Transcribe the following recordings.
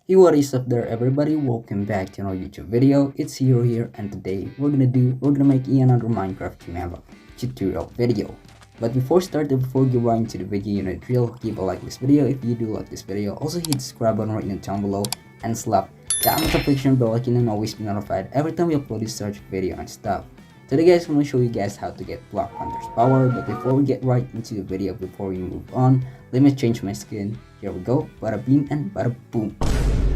Hey, what is up there everybody? Welcome back to another YouTube video. It's Hiro here, and today we're gonna make another Minecraft Kimamba tutorial video. But before we get right into the video, you know the drill, give a like this video if you do like this video. Also hit the subscribe button right now down below and slap that notification bell icon and always be notified every time we upload this search video and stuff. Today guys, I'm gonna show you guys how to get Black Panther's power, but before we get right into the video, before we move on, let me change my skin. Here we go, bada beam and bada boom.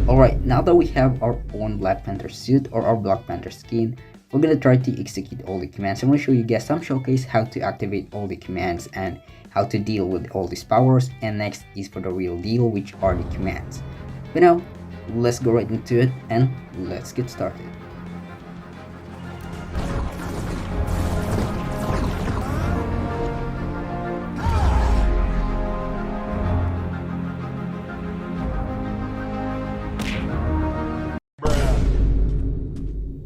Alright, now that we have our own Black Panther suit or our Black Panther skin, we're gonna try to execute all the commands. I'm gonna show you guys some showcase how to activate all the commands and how to deal with all these powers, and next is for the real deal, which are the commands. But now, let's go right into it and let's get started.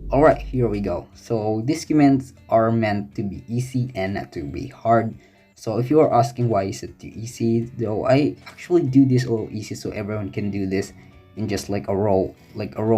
Alright, here we go. So these commands are meant to be easy and not to be hard. So if you are asking why is it too easy, though, I actually do this a little easy so everyone can do this in just like a raw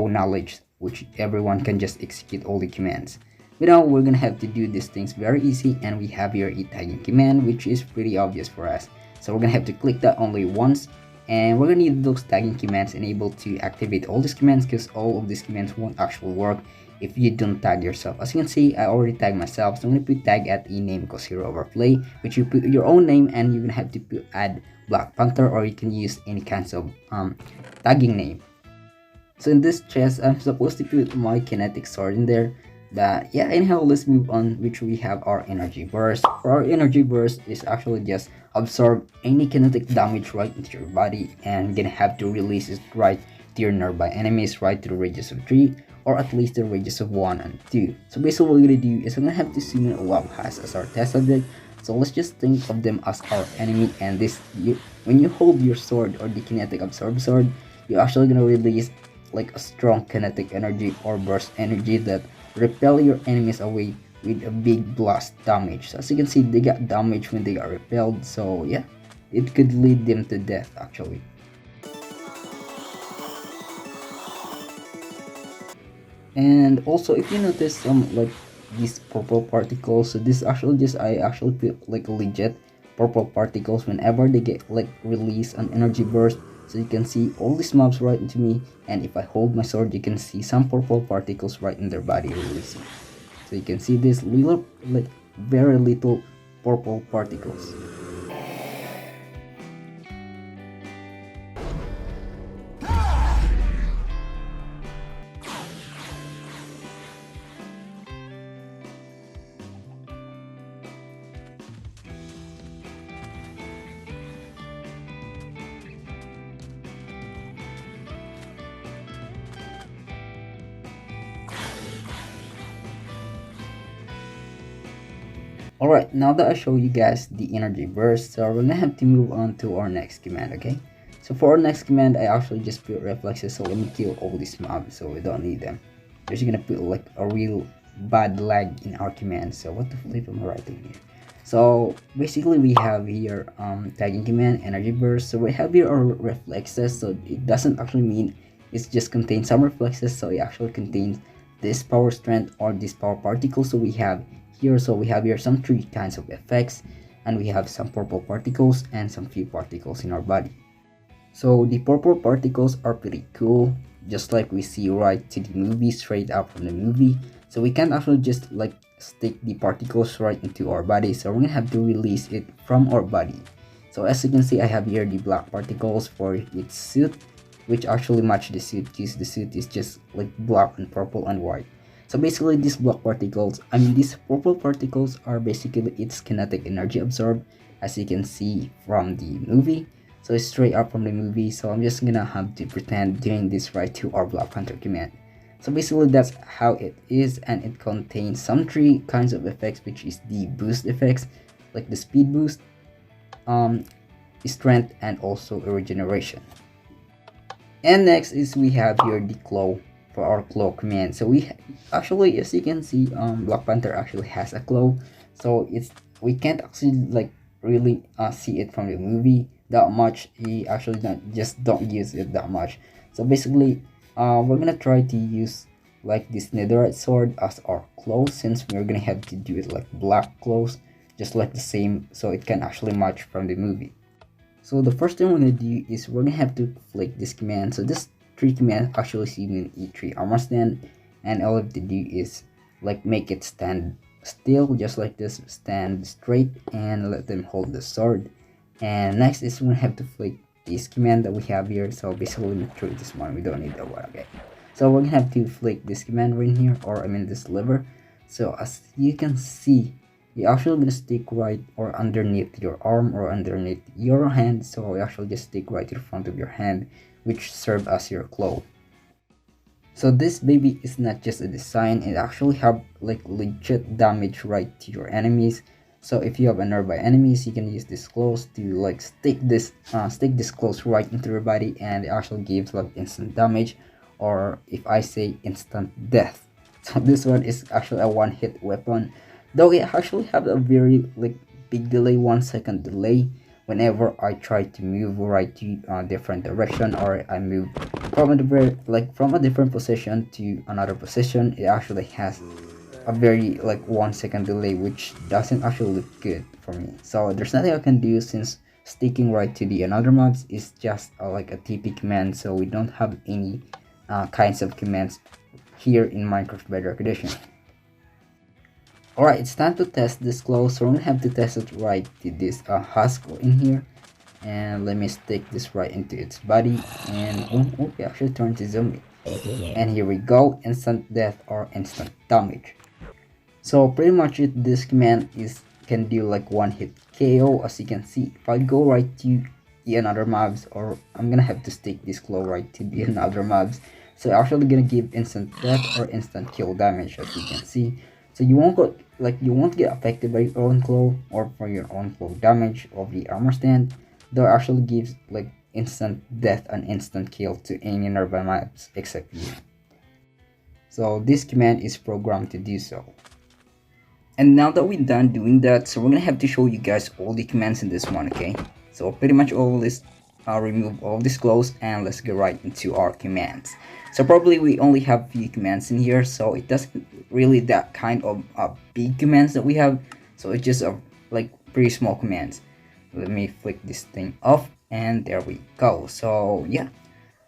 knowledge, which everyone can just execute all the commands. But now we're gonna have to do these things very easy, and we have here a tagging command, which is pretty obvious for us. So we're gonna have to click that only once, and we're gonna need those tagging commands enabled to activate all these commands, because all of these commands won't actually work if you don't tag yourself. As you can see, I already tagged myself, so I'm gonna put tag at a name equals Hiro overplay, which you put your own name, and you're gonna have to add Black Panther, or you can use any kinds of tagging name. So in this chest, I'm supposed to put my kinetic sword in there. But yeah, anyhow, let's move on, which we have our energy burst. For our energy burst is actually just absorb any kinetic damage right into your body, and you're gonna have to release it right to your nearby enemies, right to the radius of 3, or at least the radius of 1 and 2. So basically what we're gonna do is we're gonna have to summon a Lava Has as our test subject. So let's just think of them as our enemy, and when you hold your sword or the kinetic absorb sword, you're actually gonna release like a strong kinetic energy or burst energy that repel your enemies away with a big blast damage. So as you can see, they got damage when they got repelled, so yeah, it could lead them to death actually. And also, if you notice some like these purple particles, so this actually just I actually put like legit purple particles whenever they get like release an energy burst. So you can see all these mobs right into me, and if I hold my sword, you can see some purple particles right in their body releasing. So you can see this little, like very little purple particles. Alright, now that I show you guys the energy burst, so we're gonna have to move on to our next command, okay? So for our next command, I actually just put reflexes, so let me kill all these mobs so we don't need them. We're just gonna put like a real bad lag in our command. So what the flip am I writing here? So basically we have here tagging command, energy burst. So we have here our reflexes, so it doesn't actually mean it just contains some reflexes, so it actually contains this power strength or this power particle. So we have here, some 3 kinds of effects, and we have some purple particles and some few particles in our body. So the purple particles are pretty cool, just like we see right to the movie, straight out from the movie. So we can't actually just like stick the particles right into our body, so we're gonna have to release it from our body. So as you can see, I have here the black particles for its suit, which actually match the suit, because the suit is just like black and purple and white. So basically these these purple particles are basically its kinetic energy absorbed, as you can see from the movie. So it's straight up from the movie, so I'm just gonna have to pretend doing this right to our Black Panther command. So basically that's how it is, and it contains some 3 kinds of effects, which is the boost effects, like the speed boost, strength, and also a regeneration. And next is we have here the claw for our claw command. So we actually, as you can see, Black Panther actually has a claw, so we can't actually like really see it from the movie that much. He actually don't use it that much. So basically, we're gonna try to use like this netherite sword as our clothes, since we're gonna have to do it like black clothes, just like the same, so it can actually match from the movie. So the first thing we're gonna do is we're gonna have to flick this command. So this three command actually see me in E3 armor stand, and all I have to do is like make it stand still, just like this, stand straight, and let them hold the sword. And next is we're gonna have to flick this command that we have here. So basically, let me throw this one. We don't need that one. Okay. So we're gonna have to flick this command right here, or I mean this lever. So as you can see, you're actually gonna stick right or underneath your arm or underneath your hand. So you actually just stick right to the front of your hand, which serve as your cloth. So this baby is not just a design, it actually have like legit damage right to your enemies. So if you have a nearby enemies, you can use this clothes to like stick this clothes right into your body, and it actually gives like instant damage, or if I say instant death. So this one is actually a one-hit weapon, though it actually have a very like big delay, 1 second delay whenever I try to move right to a different direction, or I move from a different position to another position. It actually has a very like 1 second delay, which doesn't actually look good for me. So there's nothing I can do, since sticking right to the another mobs is just like a TP command, so we don't have any kinds of commands here in Minecraft Bedrock Edition. Alright, it's time to test this clothes. So we're gonna have to test it right to this husk in here. And let me stick this right into its body, and oh, it actually turned to zombie. And here we go, instant death or instant damage. So pretty much this command can do like one hit KO. As you can see, if I go right to the another mobs, or I'm gonna have to stick this claw right to the another mobs, so actually gonna give instant death or instant kill damage, as you can see. So you won't get affected by your own claw or for your own claw damage of the armor stand, though it actually gives like instant death and instant kill to any nearby mobs except you. So this command is programmed to do so. And now that we're done doing that, so we're gonna have to show you guys all the commands in this one, okay? So pretty much all this, remove all this clothes, and let's get right into our commands. So probably we only have few commands in here, so it doesn't really that kind of big commands that we have. So it's just like pretty small commands. Let me flick this thing off, and there we go. So yeah.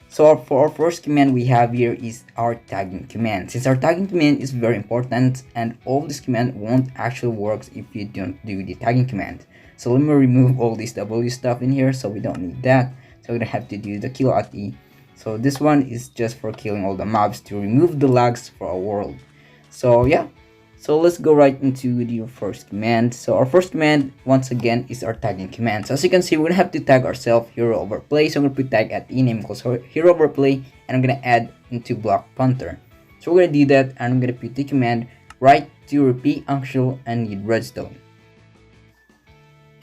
So for our first command we have here is our tagging command. Since our tagging command is very important, and all this command won't actually work if you don't do the tagging command. So let me remove all this W stuff in here, so we don't need that. So we're gonna have to do the kill at E. So this one is just for killing all the mobs to remove the lags for our world. So yeah. So let's go right into the first command. So our first command, once again, is our tagging command. So as you can see, we're gonna have to tag ourselves Hiro overplay. So I'm gonna put tag at E name equals Hiro overplay, and I'm gonna add into block Panther. So we're gonna do that, and I'm gonna put the command right to repeat actual and need redstone.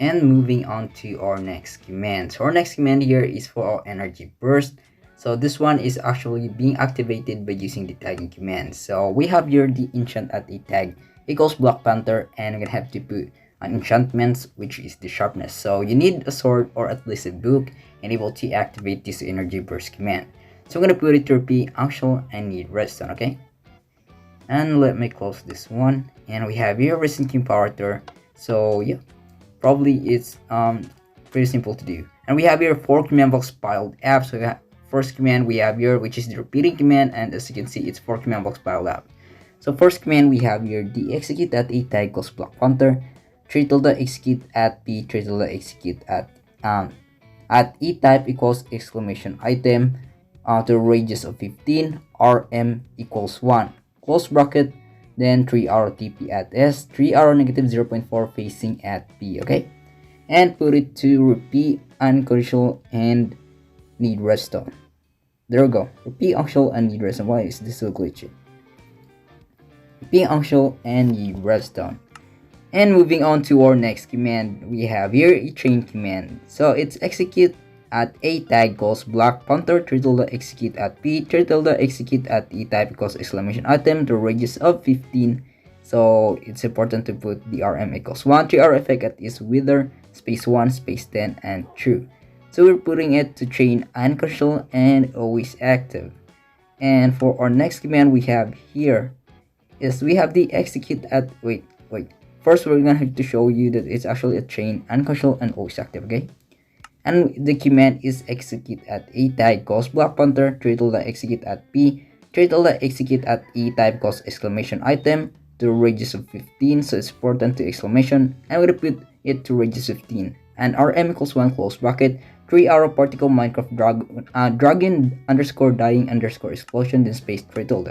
And moving on to our next command. So our next command here is for our energy burst. So this one is actually being activated by using the tagging command. So we have here the enchant at a tag equals block Panther, and we're gonna have to put an enchantment, which is the sharpness. So you need a sword or at least a book and able to activate this energy burst command. So I'm gonna put it to repeat actual and need redstone, okay? And let me close this one, and we have here recent comparator. So yeah, probably it's pretty simple to do. And we have here 4 command blocks piled up. So we have first command we have here, which is the repeating command, and as you can see, it's 4 command blocks piled up. So first command we have here the execute at a tag equals block Panther, 3 tilde execute at P, 3 tilde execute at E type equals exclamation item to radius of 15, RM equals 1, close bracket, then 3 arrow TP at S, 3 arrow negative 0.4 facing at P, okay? And put it to repeat unconditional and need redstone. There we go. Repeat actual and need redstone. Why is this so glitchy? Repeat actual and need redstone. And moving on to our next command, we have here a chain command. So it's execute at A tag equals block Panther, 3 tilde execute at P, 3 tilde execute at E type equals exclamation item to radius of 15. So it's important to put the RM equals 1, 3 arrow effect at is wither, space 1, space 10, and true. So So we're putting it to train unconditional and always active. And for our next command we have here is we have the execute at wait. First we're gonna have to show you that it's actually a train unconditional and always active, okay? And the command is execute at A type cause block pointer, turtle that execute at P, turtle that execute at E type cause exclamation item to radius of 15, so it's important to exclamation, and we repeat it to radius 15. And rm equals 1 close bracket, 3 arrow particle Minecraft dragon underscore dying underscore explosion then space turtle.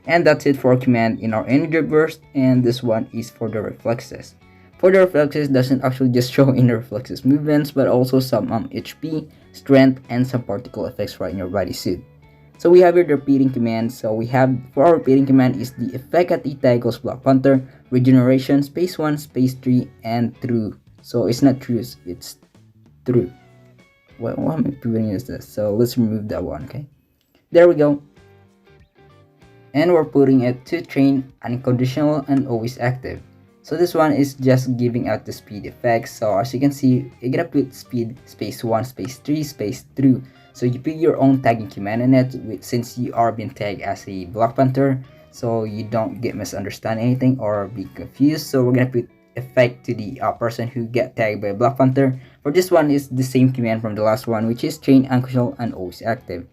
And that's it for our command in our energy burst, and this one is for the reflexes. For the reflexes, doesn't actually just show in the reflexes movements, but also some HP, strength, and some particle effects right in your bodysuit. So we have here the repeating command. So we have for our repeating command is the effect at eta equals block Panther, regeneration, space 1, space 3, and true. So it's not true, it's true. What am I doing is this? So let's remove that one, okay? There we go. And we're putting it to train unconditional and always active. So this one is just giving out the speed effects. So as you can see, you're gonna put speed space 1 space 3 space 3. So you put your own tagging command in it since you are being tagged as a Black Panther, so you don't get misunderstand anything or be confused. So we're gonna put effect to the person who get tagged by Black Panther. For this one is the same command from the last one, which is train unconditional and always active.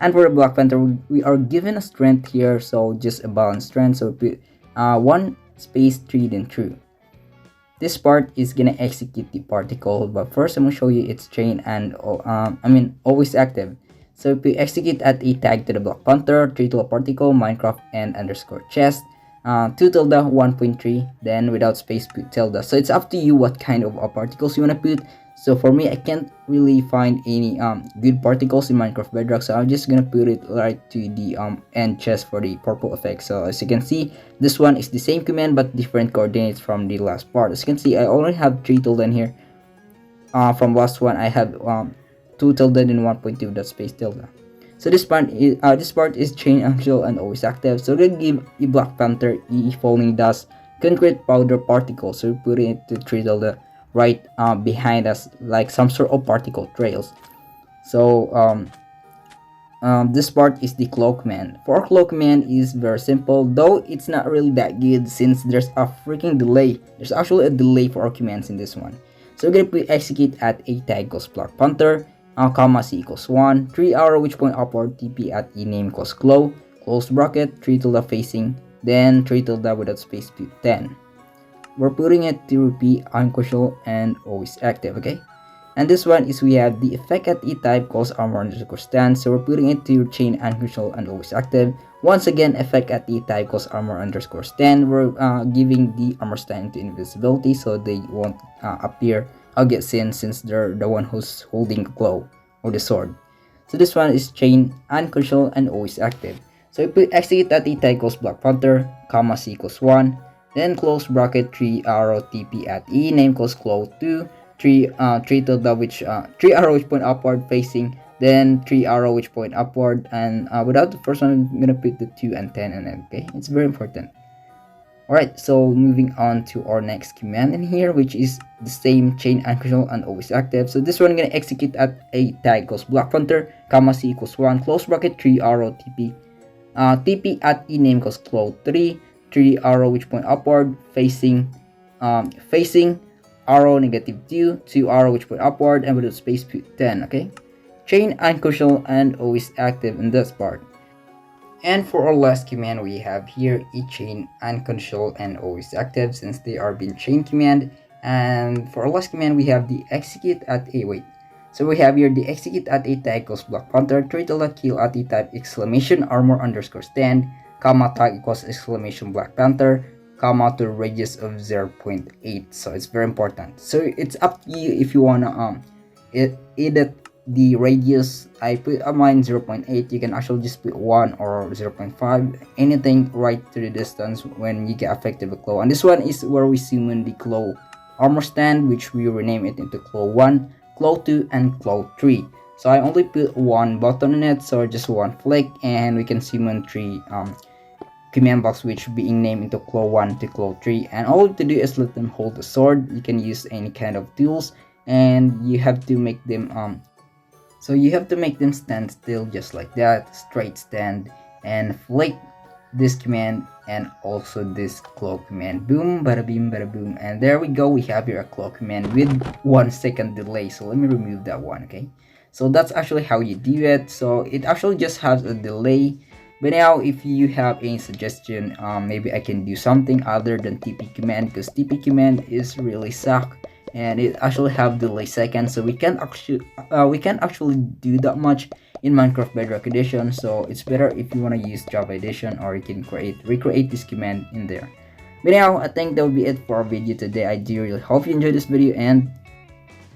And for the Black Panther, we are given a strength here, so just a balanced strength. So we put 1 space 3 then true. This part is gonna execute the particle, but first I'm gonna show you its train and always active. So if we execute at a tag to the Black Panther, 3 to a particle, Minecraft and underscore chest, 2 tilde 1.3, then without space put tilde. So it's up to you what kind of particles you wanna put. So for me, I can't really find any good particles in Minecraft Bedrock, so I'm just gonna put it right to the end chest for the purple effect. So as you can see, this one is the same command but different coordinates from the last part. As you can see, I only have 3 tilde in here. From last one, I have 2 tilde and 1.2 dot space tilde. So this part is chain unconditional and always active. So we're gonna give a Black Panther E falling dust concrete powder particle. So we put it to 3 tilde right behind us, like some sort of particle trails. So this part is the cloak command. For our cloak command is very simple, though it's not really that good since there's a freaking delay. There's actually a delay for our commands in this one. So we're gonna put execute at a tag equals Black Panther, comma C equals 1, 3 arrow which point upward, TP at E name equals glow, close bracket, 3 tilde facing, then 3 tilde without space put 10. We're putting it to repeat unconditional and always active, okay? And this one is we have the effect at E type cause armor underscore stand. So we're putting it to chain unconditional and always active. Once again, effect at E type cause armor underscore stand. We're giving the armor stand into invisibility so they won't appear or get seen since they're the one who's holding the glow or the sword. So this one is chain unconditional and always active. So we put execute at E type cause Black Panther, comma C equals 1. Then close bracket 3 arrow TP at E name equals glow 2, 3 tilde which 3 arrow which point upward facing, then 3 arrow which point upward, and without the first one I'm gonna put the 2 and 10 and then, okay? It's very important. Alright, so moving on to our next command in here, which is the same chain unconditional and always active. So this one I'm gonna execute at a tag equals Black Panther, comma C equals 1, close bracket 3 arrow TP TP at E name equals glow 3, 3 arrow which point upward facing arrow negative 2, 2 arrow which point upward, and with a space put 10, okay? Chain unconditional and always active in this part. And for our last command we have here a chain unconditional and always active since they are being chain command. And for our last command we have the execute at a so we have here the execute at a tag equals Black Panther, 3 tilde kill at a type exclamation armor underscore stand, comma tag equals exclamation Black Panther, comma to radius of 0.8. So it's very important. So it's up to you if you wanna edit the radius. I put mine 0.8. You can actually just put 1 or 0.5, anything right to the distance when you get affected with glow. And this one is where we summon the glow armor stand, which we rename it into glow 1, glow 2, and glow 3. So I only put 1 button in it, so just 1 flick, and we can summon 3 command box which being named into glow 1 to glow 3. And all to do is let them hold the sword. You can use any kind of tools, and you have to make them stand still just like that, straight stand, and flick this command and also this claw command. Boom, bada boom, bada boom, and there we go. We have here a claw command with 1 second delay. So let me remove that one, okay? So that's actually how you do it. So it actually just has a delay. But now, if you have any suggestion, maybe I can do something other than TP command, because TP command is really suck and it actually have delay seconds, so we can't actually do that much in Minecraft Bedrock Edition. So it's better if you want to use Java Edition, or you can recreate this command in there. But now, I think that will be it for our video today. I do really hope you enjoyed this video, and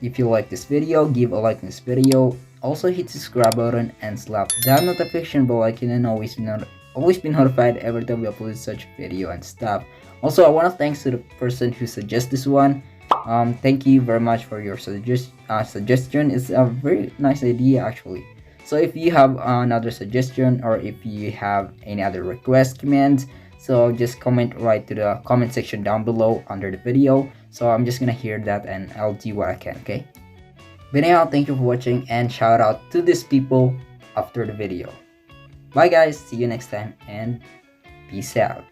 if you like this video, give a like in this video. Also hit the subscribe button and slap that notification bell icon, and always be notified every time we upload such video and stuff. Also, I want to thanks to the person who suggests this one. Thank you very much for your suggestion. It's a very nice idea actually. So if you have another suggestion, or if you have any other request commands, so just comment right to the comment section down below under the video. So I'm just gonna hear that and I'll do what I can, okay? But anyhow, thank you for watching, and shout out to these people after the video. Bye guys, see you next time, and peace out.